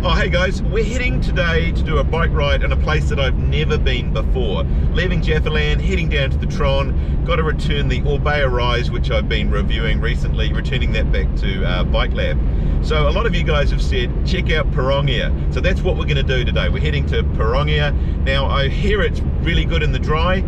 Oh hey guys, we're heading today to do a bike ride in a place that I've never been before. Leaving Jaffaland, heading down to the Tron, got to return the Orbea Rise which I've been reviewing recently, returning that back to Bike Lab. So a lot of you guys have said check out Pirongia, so that's what we're going to do today. We're heading to Pirongia. Now I hear it's really good in the dry.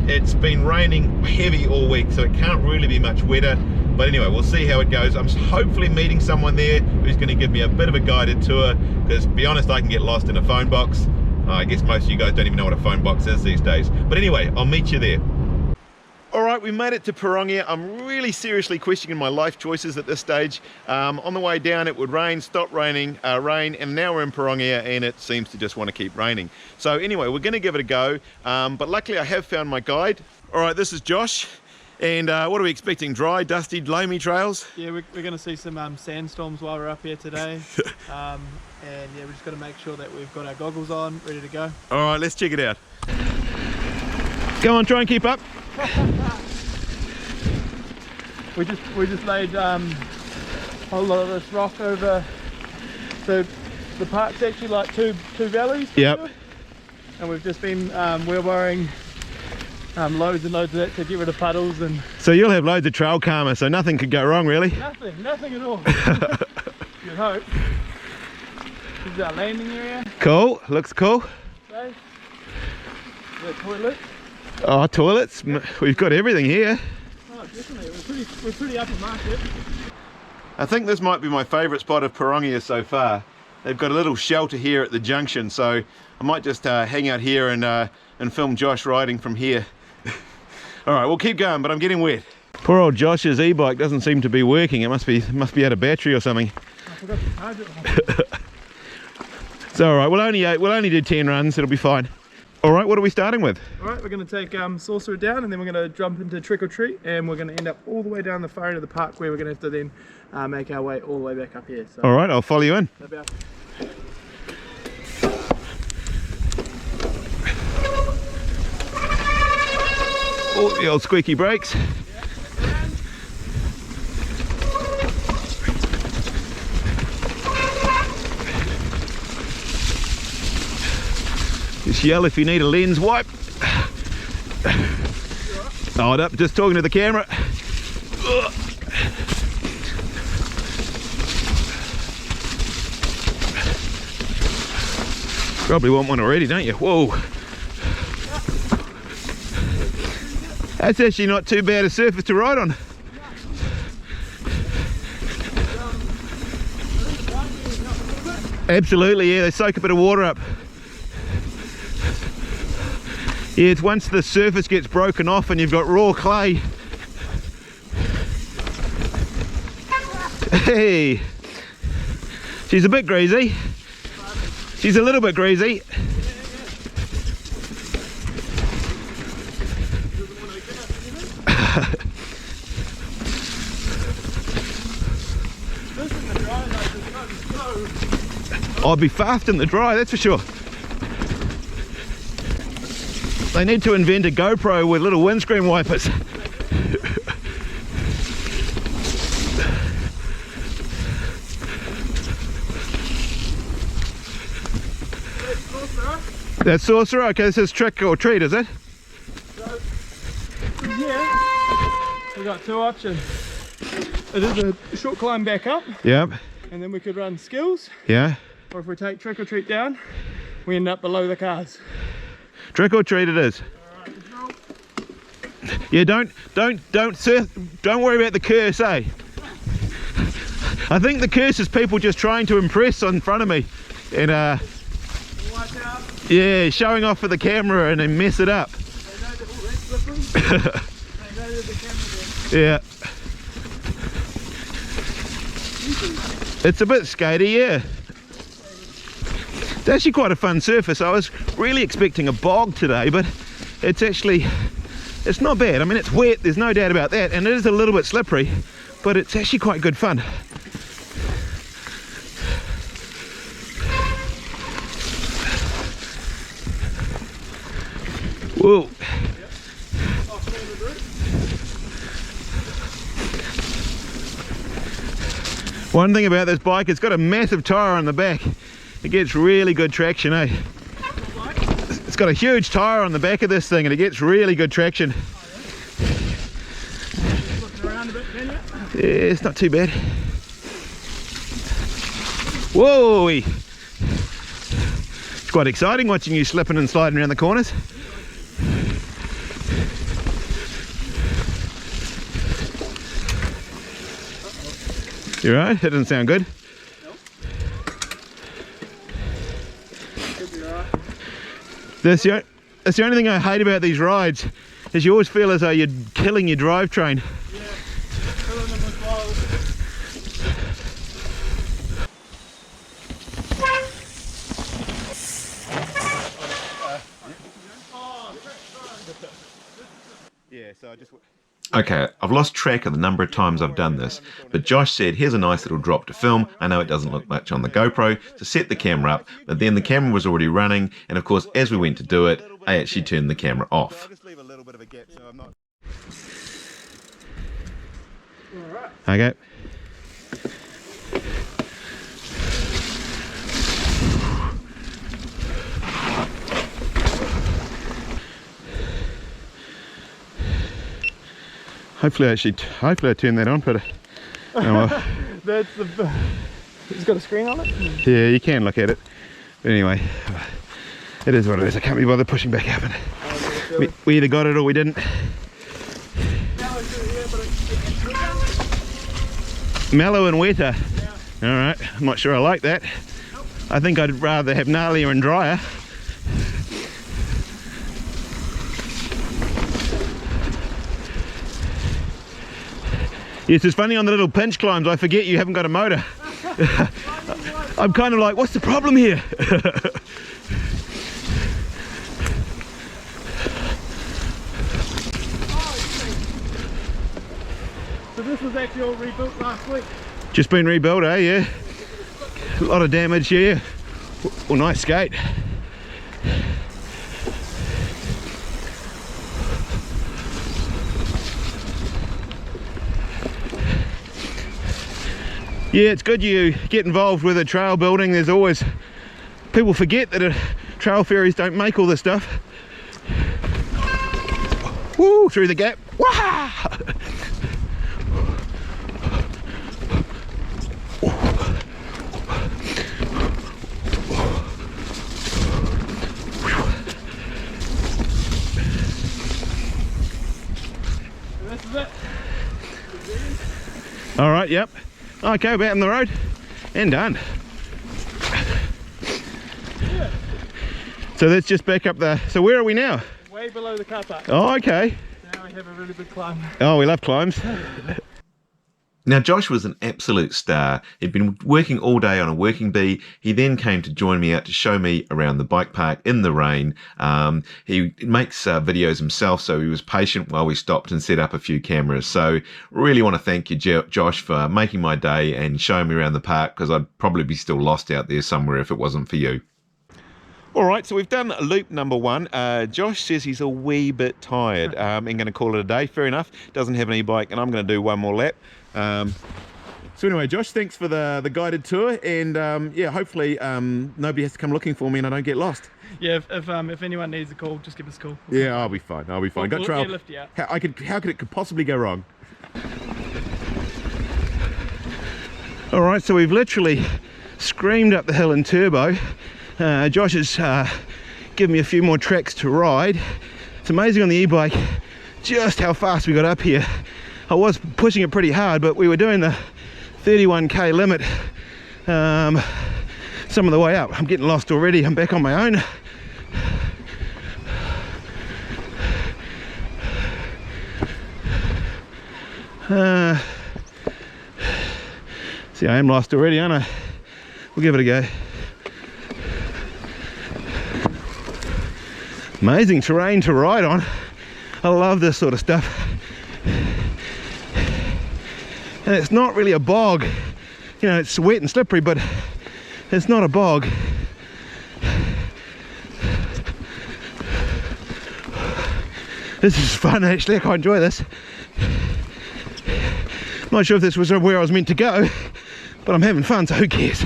It's been raining heavy all week, so it can't really be much wetter. But anyway, we'll see how it goes. I'm hopefully meeting someone there who's going to give me a bit of a guided tour, because to be honest, I can get lost in a phone box. I guess most of you guys don't even know what a phone box is these days. But anyway, I'll meet you there. All right, we made it to Pirongia. I'm really seriously questioning my life choices at this stage. On the way down, it would rain, stop raining, rain, and now we're in Pirongia and it seems to just want to keep raining. So anyway, we're going to give it a go, but luckily I have found my guide. All right, this is Josh. And what are we expecting? Dry, dusty, loamy trails? Yeah, we're going to see some sandstorms while we're up here today. And yeah, we're just going to make sure that we've got our goggles on, ready to go. All right, let's check it out. Go on, try and keep up. we just laid a lot of this rock over. So the park's actually like two valleys. Yep. And we've just been wheelbarrowing loads and loads of that to get rid of puddles. And so you'll have loads of trail karma, so nothing could go wrong really? Nothing at all. You'd hope. This is our landing area. Cool, looks cool. Okay. The toilet. Oh, toilets, we've got everything here. Oh, definitely, we're pretty up at market. I think this might be my favourite spot of Pirongia so far. They've got a little shelter here at the junction, so I might just hang out here and film Josh riding from here. All right, we'll keep going, but I'm getting wet. Poor old Josh's e-bike doesn't seem to be working. It must be out of battery or something. I forgot to charge it. It's all right. We'll only do 10 runs. It'll be fine. All right. What are we starting with? All right, we're going to take Sorcerer down, and then we're going to jump into Trick or Treat, and we're going to end up all the way down the far end of the park, where we're going to have to then make our way all the way back up here. So, all right. I'll follow you in. Oh, the old squeaky brakes. Just yell if you need a lens wipe. Hold up, just talking to the camera. Probably want one already, don't you? Whoa. That's actually not too bad a surface to ride on. Absolutely, yeah, they soak a bit of water up. Yeah, it's once the surface gets broken off and you've got raw clay. Hey, she's a bit greasy. She's a little bit greasy. I'd be fast in the dry, that's for sure. They need to invent a GoPro with little windscreen wipers. That's Sorcerer? Okay, this is Trick or Treat, is it? So, from here, we've got two options. It is a short climb back up. Yep. And then we could run skills. Yeah. Or if we take Trick or Treat down, we end up below the cars. Trick or Treat it is. All right, yeah, don't worry about the curse, eh? I think the curse is people just trying to impress in front of me and yeah, showing off for the camera and then mess it up. They know that, oh, that's slippery. They know that the camera there. Yeah. It's a bit skatey, yeah. It's actually quite a fun surface. I was really expecting a bog today, but it's not bad. I mean, it's wet, there's no doubt about that, and it is a little bit slippery, but it's actually quite good fun. Whoa. One thing about this bike, it's got a massive tyre on the back, It gets really good traction, eh? It's got a huge tyre on the back of this thing and it gets really good traction. Looking around a bit, can you? Yeah, it's not too bad. Whoa! It's quite exciting watching you slipping and sliding around the corners. You right? That doesn't sound good. Nope. Should be alright. That's the only thing I hate about these rides is you always feel as though you're killing your drivetrain. Yeah, filling them with balls. Yeah, so I just... Okay, I've lost track of the number of times I've done this, but Josh said here's a nice little drop to film. I know it doesn't look much on the GoPro to set the camera up, but then the camera was already running, and of course as we went to do it, I actually turned the camera off. Okay. Hopefully I turned that on, but oh well. That's the... It's got a screen on it? Yeah, you can look at it. But anyway, it is what it is. I can't be bothered pushing back up. We either got it or we didn't. Mellow and wetter. Yeah. Alright, I'm not sure I like that. Nope. I think I'd rather have gnarlier and drier. Yes, it's funny on the little pinch climbs, I forget you haven't got a motor. I'm kind of like, what's the problem here? So this was actually all rebuilt last week? Just been rebuilt, eh? Yeah. A lot of damage here. Well, nice skate. Yeah, it's good you get involved with a trail building. There's always... People forget that trail ferries don't make all this stuff. Woo! Through the gap. Wah! This is it. All right, yep. Okay, about in the road and done. Yeah. So that's just back up there. So where are we now? Way below the car park. Oh, okay. Now we have a really big climb. Oh, we love climbs. Now, Josh was an absolute star. He'd been working all day on a working bee. He then came to join me out to show me around the bike park in the rain. He makes videos himself, so he was patient while we stopped and set up a few cameras. So really want to thank you, Josh, for making my day and showing me around the park, because I'd probably be still lost out there somewhere if it wasn't for you. All right, so we've done loop number one. Josh says he's a wee bit tired and going to call it a day. Fair enough. Doesn't have an e-bike, and I'm going to do one more lap. So anyway, Josh, thanks for the guided tour, and yeah, hopefully nobody has to come looking for me and I don't get lost. Yeah, if anyone needs a call, just give us a call. Yeah, I'll be fine. I'll be fine. Got trail. We'll lift you out. How could it possibly go wrong? All right, so we've literally screamed up the hill in turbo. Josh has given me a few more tracks to ride. It's amazing on the e-bike just how fast we got up here. I was pushing it pretty hard, but we were doing the 31k limit some of the way up. I'm getting lost already. I'm back on my own. See, I am lost already, aren't I? We'll give it a go. Amazing terrain to ride on. I love this sort of stuff. And it's not really a bog. You know, it's wet and slippery, but it's not a bog. This is fun, actually. I quite enjoy this. Not sure if this was where I was meant to go, but I'm having fun, so who cares?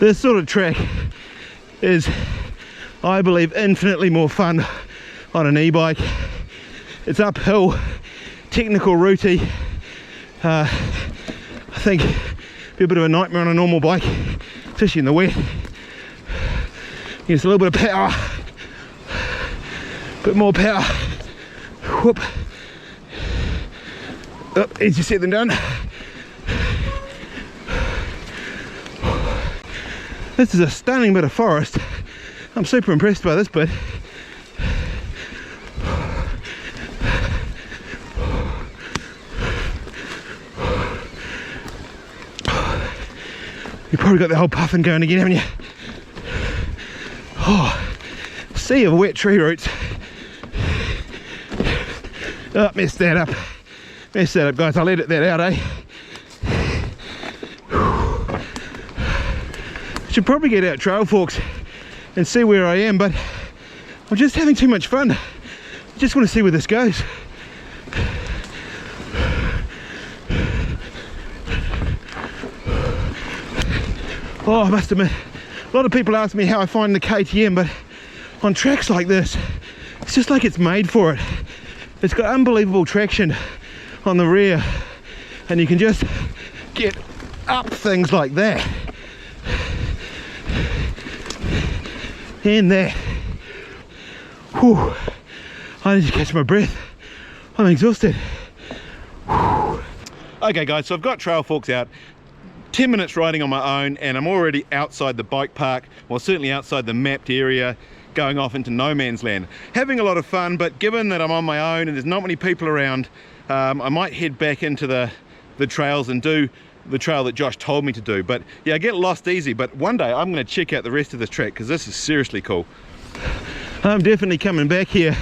This sort of track is, I believe, infinitely more fun on an e-bike. It's uphill, technical routey. I think it'd be a bit of a nightmare on a normal bike, especially in the wet. It's a little bit of power, a bit more power. Whoop. Up, easy said than done. This is a stunning bit of forest. I'm super impressed by this bit. You've probably got the whole puffin going again, haven't you? Oh, sea of wet tree roots. Oh, messed that up. Messed that up, guys. I'll edit that out, eh? Should probably get out trail forks and see where I am, but I'm just having too much fun. I just want to see where this goes. Oh, I must admit, a lot of people ask me how I find the KTM, but on tracks like this, it's just like it's made for it. It's got unbelievable traction on the rear, and you can just get up things like that. And there. Whew. I need to catch my breath. I'm exhausted. Whew. Okay guys, so I've got trail forks out. 10 minutes riding on my own, and I'm already outside the bike park, well certainly outside the mapped area, going off into no man's land. Having a lot of fun, but given that I'm on my own and there's not many people around, I might head back into the trails and do the trail that Josh told me to do. But yeah, I get lost easy, but one day I'm going to check out the rest of this track because this is seriously cool. I'm definitely coming back here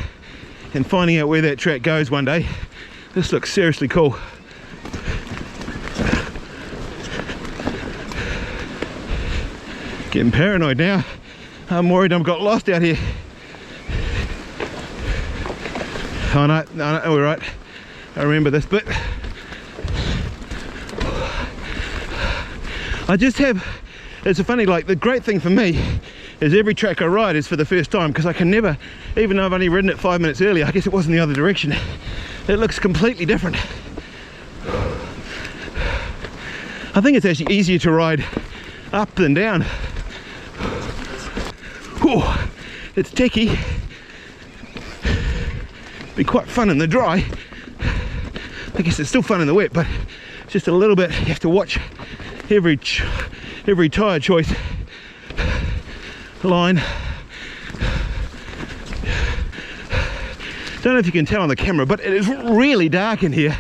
and finding out where that track goes one day. This looks seriously cool. Getting paranoid now. I'm worried I've got lost out here. Oh no, we're right. I remember this bit. I just have, it's a funny, like the great thing for me is every track I ride is for the first time, because I can never, even though I've only ridden it 5 minutes earlier, I guess it was in the other direction, it looks completely different. I think it's actually easier to ride up than down. Whew, it's techy. Be quite fun in the dry. I guess it's still fun in the wet, but it's just a little bit, you have to watch every tyre choice. Line. Don't know if you can tell on the camera, but it is really dark in here.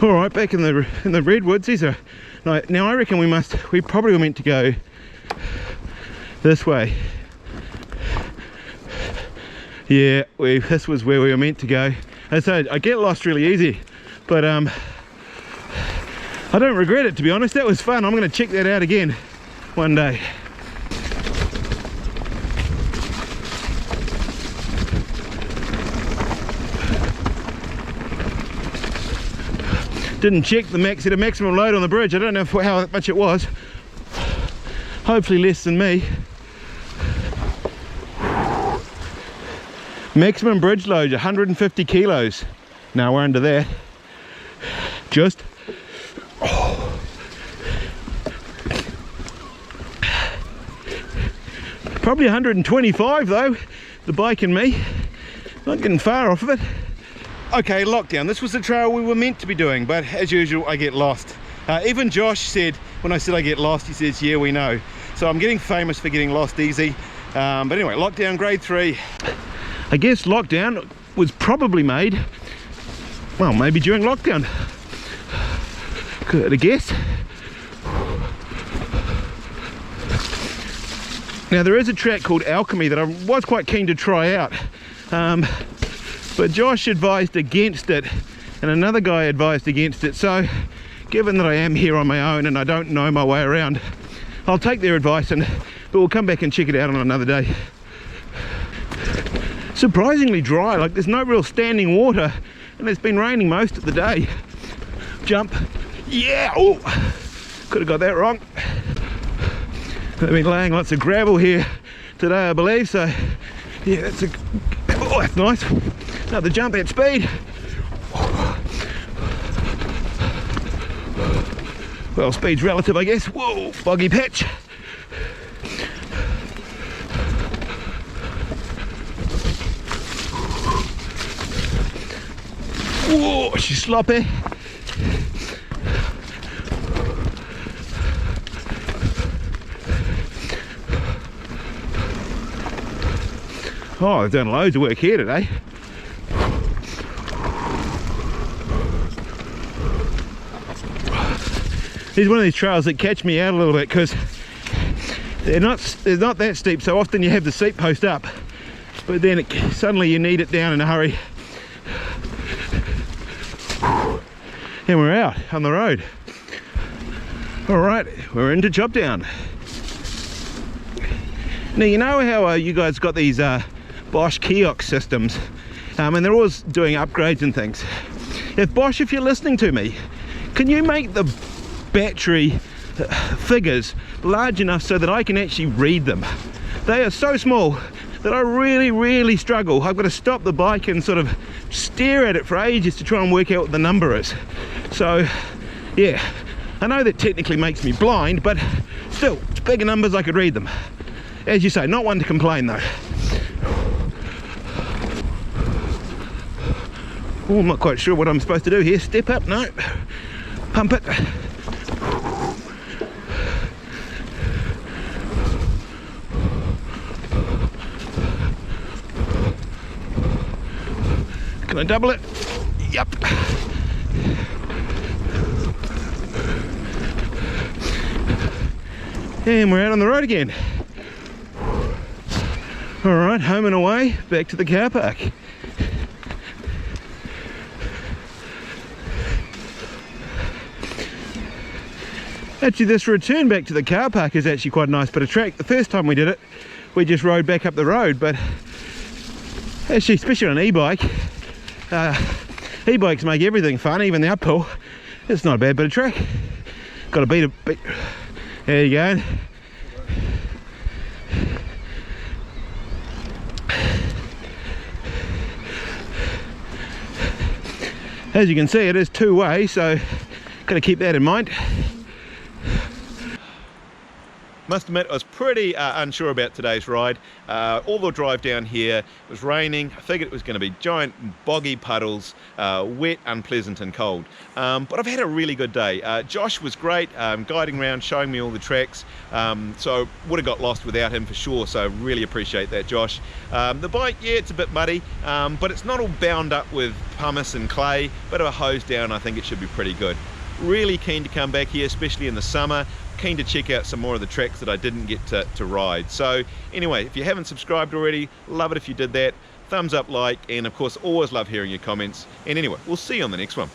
All right, back in the redwoods. These are now. I reckon we probably were meant to go this way. Yeah, this was where we were meant to go. And so I get lost really easy, but I don't regret it, to be honest. That was fun. I'm going to check that out again one day. Didn't check the max, at a maximum load on the bridge. I don't know how much it was. Hopefully less than me. Maximum bridge load 150 kilos. Now we're under that. Just probably 125 though, the bike and me. Not getting far off of it. Okay, lockdown. This was the trail we were meant to be doing, but as usual I get lost. Even Josh said, when I said I get lost, he says, yeah, we know. So I'm getting famous for getting lost easy. But anyway, lockdown grade 3. I guess lockdown was probably made, well, maybe during lockdown. Could I guess? Now there is a track called Alchemy that I was quite keen to try out, but Josh advised against it and another guy advised against it. So given that I am here on my own and I don't know my way around, I'll take their advice, but we'll come back and check it out on another day. Surprisingly dry, like there's no real standing water, and it's been raining most of the day. jump. Yeah, oh, could have got that wrong. They've been laying lots of gravel here today, I believe, so yeah, that's a, oh, that's nice. Another jump at speed. Well, speed's relative, I guess. Whoa, boggy patch. Whoa, she's sloppy. Oh, I've done loads of work here today. This is one of these trails that catch me out a little bit because they're not that steep, so often you have the seat post up, but then suddenly you need it down in a hurry. And we're out on the road. All right, we're into Chop Down. Now, you know how you guys got these Bosch kiosk systems, and they're always doing upgrades and things. If Bosch, if you're listening to me, can you make the battery figures large enough so that I can actually read them? They are so small that I really struggle. I've got to stop the bike and sort of stare at it for ages to try and work out what the number is. So yeah, I know that technically makes me blind, but still, it's bigger numbers, I could read them. As you say, not one to complain though. Oh, I'm not quite sure what I'm supposed to do here. Step up, no. Pump it. Can I double it? Yep. And we're out on the road again. All right, home and away, back to the car park. Actually, this return back to the car park is actually quite a nice bit of track. The first time we did it, we just rode back up the road, but actually, especially on an e-bike, e-bikes make everything fun, even the uphill. It's not a bad bit of track. Got to beat a bit. There you go. As you can see, it is two-way, so got to keep that in mind. Must admit, I was pretty unsure about today's ride. All the drive down here, it was raining. I figured it was going to be giant boggy puddles, wet, unpleasant and cold. But I've had a really good day. Josh was great, guiding around, showing me all the tracks. So would have got lost without him for sure, so really appreciate that, Josh. The bike, yeah, it's a bit muddy, but it's not all bound up with pumice and clay. Bit of a hose down, I think it should be pretty good. Really keen to come back here, especially in the summer. Keen to check out some more of the tracks that I didn't get to ride. So anyway, if you haven't subscribed already, love it if you did that. Thumbs up, like, and of course always love hearing your comments. And anyway, we'll see you on the next one.